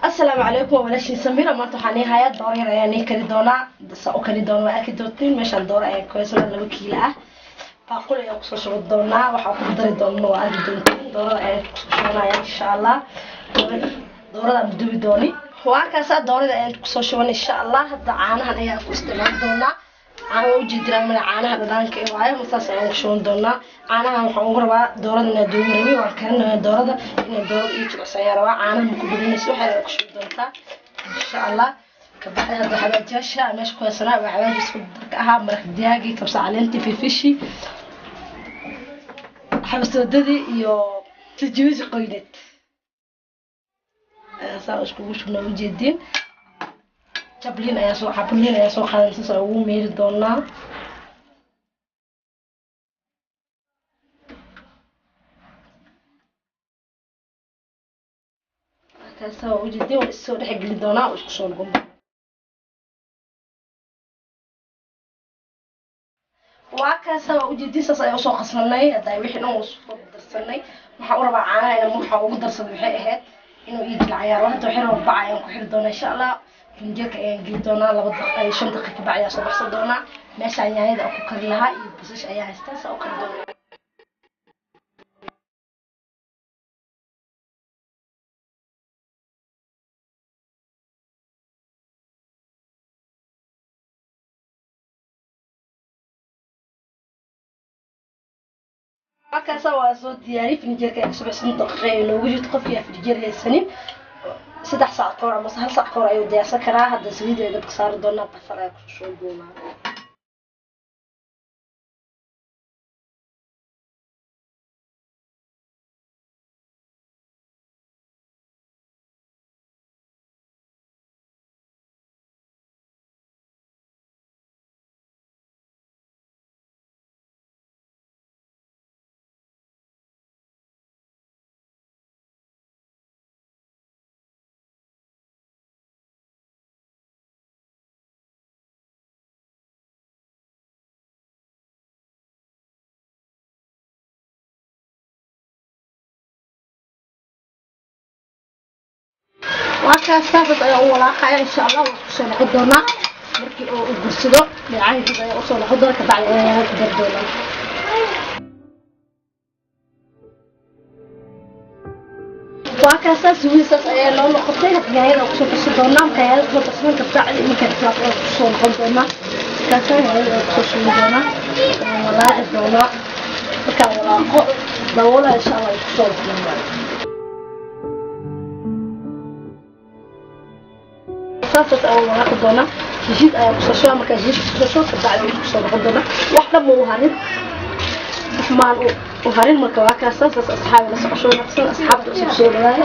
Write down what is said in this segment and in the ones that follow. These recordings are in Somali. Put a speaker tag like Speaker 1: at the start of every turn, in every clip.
Speaker 1: السلام عليكم ولاشين سميرة ما تحني هاي الدورة يعني كذي دونا سأو كذي دونا أكيد دوتين مش الدورة يعني كويس ولا وكيلة فأقول يا قصة شو دونا وحاول دري دونا وأكيد دوتين دورة يعني قصة يعني إن شاء الله دورة بدوي دوني وهكذا دورة يعني قصة إن شاء الله هذا عنها هي قصة دونا أنا وجد درا من عنها بدان كإيوايا مساس يعني شون دونا عنها وحنقربا دورة ندوي روي وكان دورة إن دورة يجوا سيارة عنها مكبرين يسوي حاجة قصة دونتا إن شاء الله كبعد هذا حاجات جاشة مش كويسة وحاجات يسود كأها مرخ دياجي كبس علنتي في فيشي حبس وددي يو تجوز قيدت ساوش كوش من وجدين جبلين يا سو حبلين يا سو خالص سو مير دونا كاسا وجدين والسود حق اللي دونا وش كسولكم وكاسا وجدين سا سو خصناي هدا وixii dhan soo darsanay waxa u rabaa caanaha inuu waxa ugu darsado waxay ahayd inuu iid lacayaa waxa xiro bacayaan ku xiri doona insha Allah finjeelka ayaan geli doonaa 5 daqiiqo bacaya soo baxsan doonaa meeshaan yaayada ku kari lahaa iyo basash ayaa haystaa soo kari doonaa markaas waa soo diyaariyay finjeelka ay soo baxsan daqiiqo loogu jiro qofiya finjeel haysanin 3 saac ka hor ama 1 saac ka hor ayuu diyaarsan karaa hadda saliideeda ka saar doonaa basal ay ku soo doonaa وكاسا dad ayaa u walaaqaya insha Allah wax soo noqon doona markii uu gursado dhacayda ayaa u soo noqon doona ka bacdi ayaa ku dar doona وكاسا suulisas ayaa loo noqotay yaayada ku soo baxsan doona yaayada ku soo baxsan ka bacdi markii aad ku soo noqon doona kaasa yaayada ku soo doona walaaqi doona marka walaaqo dawla insha Allah ku soo doona سافت أو هاخد دونا جيت أساسا ما كان جيت أساسا بعد ما هاخد دونا واحدة مو هارين مع وهارين ما كواك أساسا أصحاب ناس عشان أصلا أصحاب تأسف شيء ولا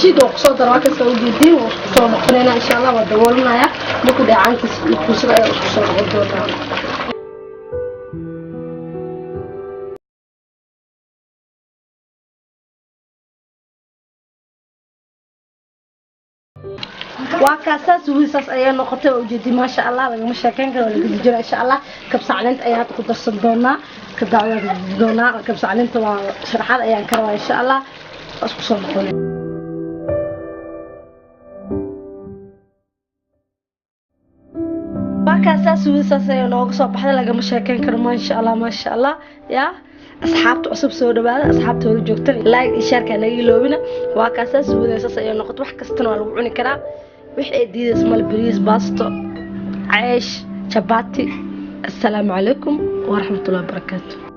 Speaker 1: شيء دوق صوت راك سوي جديد وصوت مقنعنا إن شاء الله ودورنا يا ممكن دعانك يكسر أساسا هاخد دونا وكاسا سويساس ayaa noqotay oo jeedii ma sha Allah laga mashaakeen karo laga jiro insha Allah kabsa caleenta ayaa ku darsan doona ka dacwada doona kabsa caleenta waa sharaxad ayaan ka rabaa insha Allah isku soo noqonay وكاسا سويساس ayaa nooga soo baxday laga mashaakeen karo ma sha Allah ya asxaabta cusub soo dhawaada asxaabta wada joogtan like iyo share ka naga iloobina waa kaasa suudeysas ayaa noqotay wax kastana waa lagu cuni karaa wixii diidas mal bariis baasto عيش chapati السلام عليكم ورحمة الله وبركاته